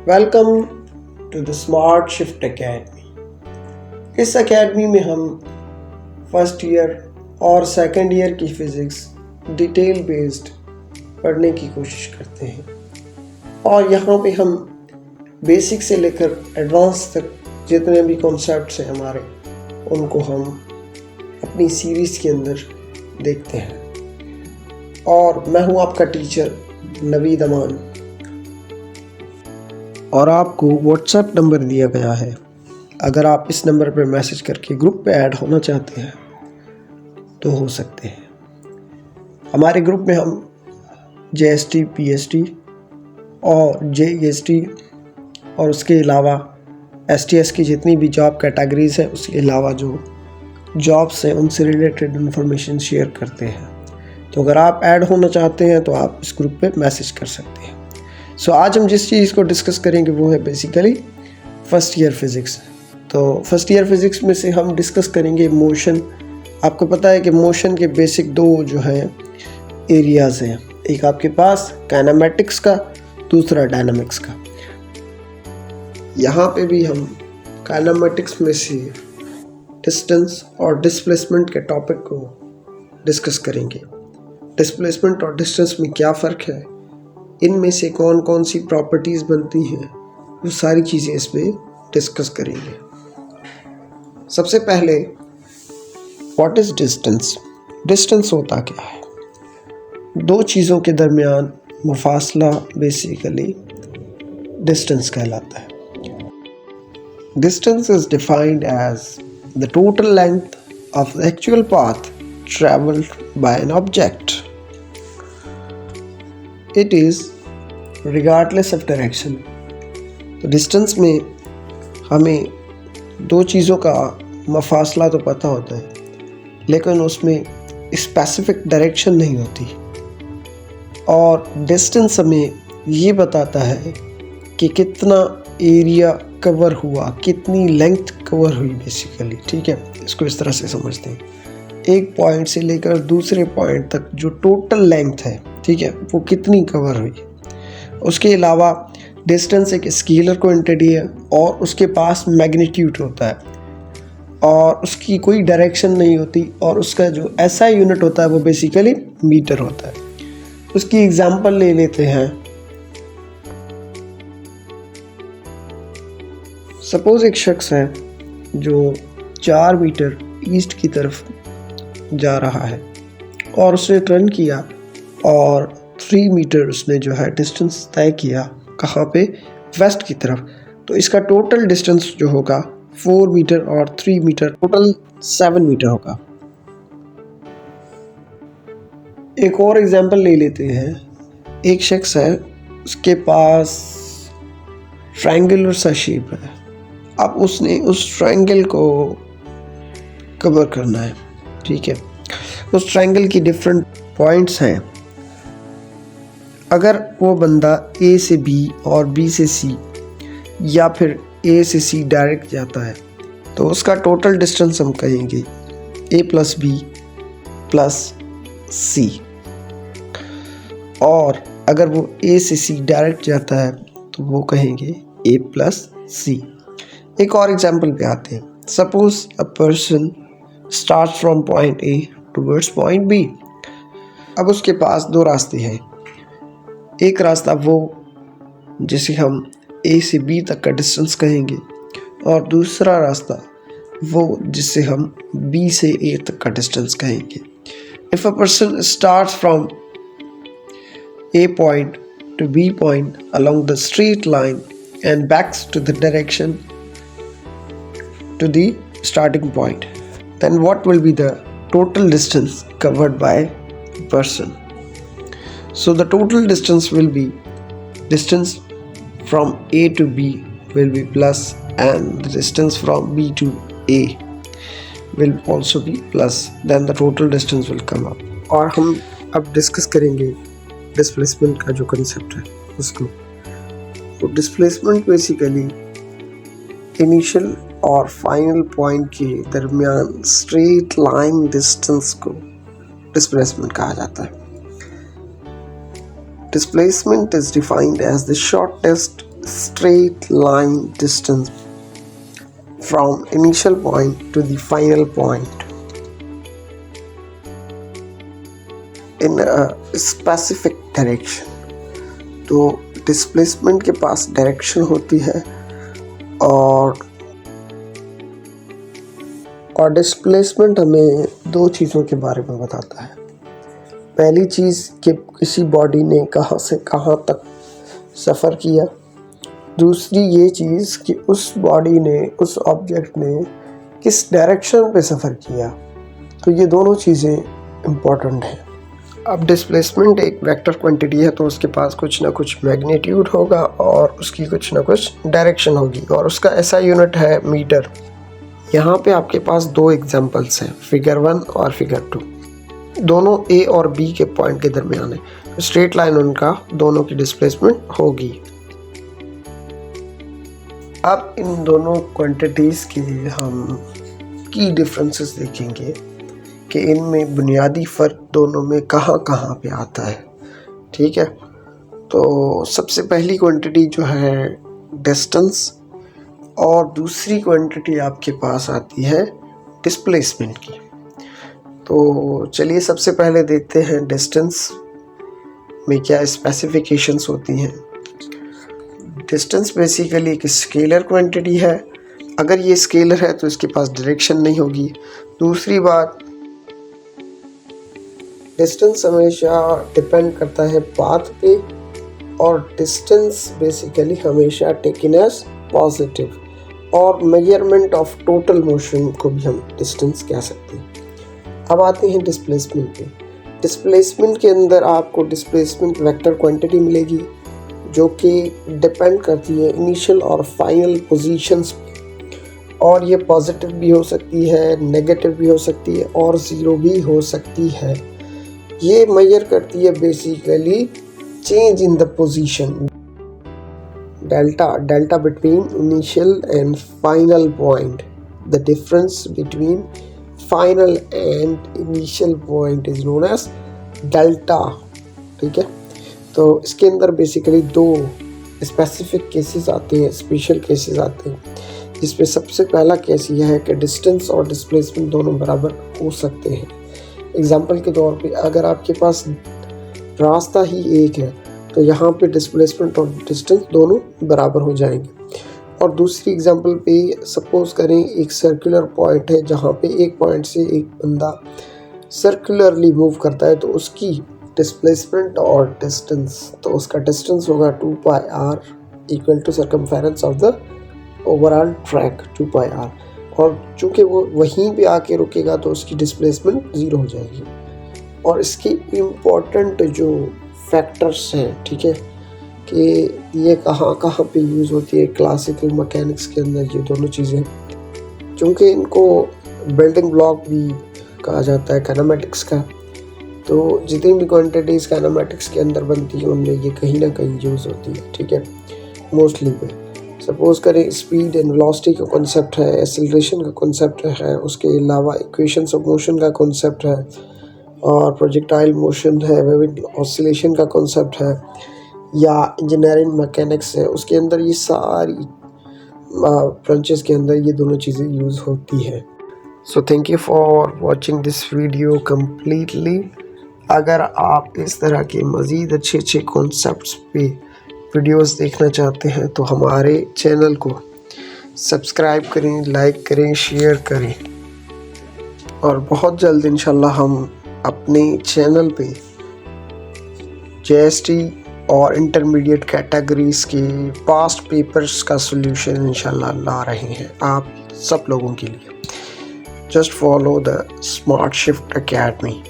Welcome to the smart shift academy. इस academy में हम फर्स्ट ईयर और सेकंड ईयर की फ़िज़िक्स डिटेल बेस्ड पढ़ने की कोशिश करते हैं और यहाँ पे हम बेसिक से लेकर एडवांस तक जितने भी कॉन्सेप्ट्स हैं हमारे, उनको हम अपनी सीरीज़ के अंदर देखते हैं। और मैं हूँ आपका टीचर नवीद अमान और आपको व्हाट्सएप नंबर दिया गया है। अगर आप इस नंबर पर मैसेज करके ग्रुप पे ऐड होना चाहते हैं तो हो सकते हैं। हमारे ग्रुप में हम JST, PST और JEST और उसके अलावा STS की जितनी भी जॉब कैटेगरीज़ हैं, उसके अलावा जो जॉब्स हैं उनसे रिलेटेड इन्फॉर्मेशन शेयर करते हैं। तो अगर आप ऐड होना चाहते हैं तो आप इस ग्रुप पे मैसेज कर सकते हैं। सो आज हम जिस चीज़ को डिस्कस करेंगे वो है बेसिकली फर्स्ट ईयर फिज़िक्स। तो फर्स्ट ईयर फिज़िक्स में से हम डिस्कस करेंगे मोशन। आपको पता है कि मोशन के बेसिक दो जो हैं एरियाज़ हैं, एक आपके पास काइनेमेटिक्स का, दूसरा डायनामिक्स का। यहाँ पे भी हम काइनेमेटिक्स में से डिस्टेंस और डिस्प्लेसमेंट के टॉपिक को डिस्कस करेंगे। डिस्प्लेसमेंट और डिस्टेंस में क्या फ़र्क है, इनमें से कौन कौन सी प्रॉपर्टीज़ बनती हैं, वो सारी चीज़ें इसमें डिस्कस करेंगे। सबसे पहले व्हाट इज़ डिस्टेंस। डिस्टेंस होता क्या है? दो चीज़ों के दरमियान मुफासला बेसिकली डिस्टेंस कहलाता है। Distance is defined as the total length of the actual path travelled by an object. It is regardless of direction. तो डिस्टेंस में हमें दो चीज़ों का मुफासला तो पता होता है, लेकिन उसमें स्पेसिफिक डायरेक्शन नहीं होती। और डिस्टेंस हमें ये बताता है कि कितना एरिया कवर हुआ, कितनी लेंथ कवर हुई बेसिकली। ठीक है, इसको इस तरह से समझते हैं। एक पॉइंट से लेकर दूसरे पॉइंट तक जो टोटल लेंथ है, ठीक है, वो कितनी कवर हुई। उसके अलावा डिस्टेंस एक स्केलर क्वांटिटी है और उसके पास मैग्नीट्यूड होता है और उसकी कोई डायरेक्शन नहीं होती, और उसका जो SI यूनिट होता है वो बेसिकली मीटर होता है। उसकी एग्जांपल ले लेते हैं। सपोज एक शख्स है जो 4 मीटर ईस्ट की तरफ जा रहा है और उसने टर्न किया और 3 मीटर उसने जो है डिस्टेंस तय किया, कहाँ पे, वेस्ट की तरफ। तो इसका टोटल डिस्टेंस जो होगा 4 मीटर और 3 मीटर, टोटल 7 मीटर होगा। एक और एग्जांपल ले लेते हैं। एक शख्स है, उसके पास ट्रायंगुलर सा शेप है। अब उसने उस ट्रायंगल को कवर करना है। ठीक है, उस ट्रायंगल की डिफरेंट पॉइंट्स हैं। अगर वो बंदा A से B और B से C या फिर A से C डायरेक्ट जाता है तो उसका टोटल डिस्टेंस हम कहेंगे A + B + C। और अगर वो A से C डायरेक्ट जाता है तो वो कहेंगे A + C। एक और एग्जांपल पे आते हैं। Suppose a person start from point A towards point B। अब उसके पास दो रास्ते हैं। एक रास्ता वो जिसे हम A से B तक का डिस्टेंस कहेंगे, और दूसरा रास्ता वो जिसे हम B से A तक का डिस्टेंस कहेंगे। If a person starts from A point to B point along the straight line and backs to the direction to the starting point, then what will be the total distance covered by the person? So the total distance will be distance from A to B will be plus, and the distance from B to A will also be plus. Then the total distance will come up. और हम अब discuss करेंगे displacement का जो concept है उसको। तो displacement basically initial और फाइनल पॉइंट के दरमियान स्ट्रेट लाइन डिस्टेंस को डिस्प्लेसमेंट कहा जाता है। Displacement is defined as the shortest straight line distance from initial point to the final point in a specific direction। तो डिस्प्लेसमेंट के पास डायरेक्शन होती है और डिस्प्लेसमेंट हमें दो चीज़ों के बारे में बताता है। पहली चीज़ कि किसी बॉडी ने कहाँ से कहाँ तक सफ़र किया, दूसरी ये चीज़ कि उस बॉडी ने, उस ऑब्जेक्ट ने किस डायरेक्शन पे सफ़र किया। तो ये दोनों चीज़ें इम्पॉर्टेंट हैं। अब डिस्प्लेसमेंट एक वेक्टर क्वांटिटी है तो उसके पास कुछ ना कुछ मैग्नीट्यूड होगा और उसकी कुछ ना कुछ डायरेक्शन होगी और उसका ऐसा यूनिट है मीटर। यहाँ पे आपके पास दो एग्जांपल्स हैं, फिगर 1 और फिगर 2। दोनों ए और बी के पॉइंट के दरमियान है, तो स्ट्रेट लाइन उनका दोनों की डिस्प्लेसमेंट होगी। अब इन दोनों क्वांटिटीज़ के हम की डिफरेंसेस देखेंगे कि इनमें बुनियादी फ़र्क दोनों में कहाँ कहाँ पे आता है। ठीक है, तो सबसे पहली क्वांटिटी जो है डिस्टेंस और दूसरी क्वांटिटी आपके पास आती है डिस्प्लेसमेंट की। तो चलिए सबसे पहले देखते हैं डिस्टेंस में क्या स्पेसिफिकेशंस होती हैं। डिस्टेंस बेसिकली एक स्केलर क्वांटिटी है। अगर ये स्केलर है तो इसके पास डायरेक्शन नहीं होगी। दूसरी बात, डिस्टेंस हमेशा डिपेंड करता है पाथ पे और डिस्टेंस बेसिकली हमेशा टेकन एज पॉजिटिव और मेजरमेंट ऑफ टोटल मोशन को भी हम डिस्टेंस कह सकते हैं। अब आते हैं डिस्प्लेसमेंट पे। डिस्प्लेसमेंट के अंदर आपको डिस्प्लेसमेंट वेक्टर क्वांटिटी मिलेगी जो कि डिपेंड करती है इनिशियल और फाइनल पोजीशंस पे, और ये पॉजिटिव भी हो सकती है, नेगेटिव भी हो सकती है और ज़ीरो भी हो सकती है। ये मेजर करती है basically change in the position, delta between initial and final point. The difference between final and initial point is known as delta। ठीक है, तो इसके अंदर बेसिकली दो स्पेसिफिक केसेस आते हैं, स्पेशल केसेस आते हैं, जिसमें सबसे पहला केस यह है कि डिस्टेंस और डिस्प्लेसमेंट दोनों बराबर हो सकते हैं। एग्जांपल के तौर पे अगर आपके पास रास्ता ही एक है तो यहाँ पे डिस्प्लेसमेंट और डिस्टेंस दोनों बराबर हो जाएंगे। और दूसरी एग्जांपल पे सपोज करें एक सर्कुलर पॉइंट है जहाँ पे एक पॉइंट से एक बंदा सर्कुलरली मूव करता है तो उसकी डिस्प्लेसमेंट और डिस्टेंस, तो उसका डिस्टेंस होगा 2πr equal to circumference of the overall track 2πr, और चूँकि वो वहीं पे आके रुकेगा तो उसकी डिस्प्लेसमेंट 0 हो जाएगी। और इसकी इम्पोर्टेंट जो फैक्टर्स हैं, ठीक है, कि ये कहाँ कहाँ पे यूज़ होती है क्लासिकल मैकेनिक्स के अंदर, ये दोनों चीज़ें, चूँकि इनको बिल्डिंग ब्लॉक भी कहा जाता है काइनेमेटिक्स का, तो जितनी भी क्वांटिटीज़ काइनेमेटिक्स के अंदर बनती है उनमें ये कहीं ना कहीं यूज़ होती है। ठीक है, मोस्टली पे सपोज करें स्पीड एंड वेलोसिटी का कॉन्सेप्ट है, एक्सेलरेशन का कॉन्सेप्ट है, उसके अलावा इक्वेशंस ऑफ मोशन का कॉन्सेप्ट है, और प्रोजेक्टाइल मोशन है, वेविड ऑसिलेशन का कॉन्सेप्ट है, या इंजीनियरिंग मैकेनिक्स है, उसके अंदर ये सारी ब्रांचेस के अंदर ये दोनों चीज़ें यूज़ होती है। So thank you for watching this video completely. अगर आप इस तरह के मज़ीद अच्छे अच्छे कॉन्सेप्ट्स पे वीडियोस देखना चाहते हैं तो हमारे चैनल को सब्सक्राइब करें, लाइक करें, शेयर करें, और बहुत जल्द इंशाल्लाह हम अपने चैनल पे JST और इंटरमीडिएट कैटेगरीज़ के पास्ट पेपर्स का सॉल्यूशन इंशाल्लाह ला रहे हैं आप सब लोगों के लिए। Just follow the smart shift academy.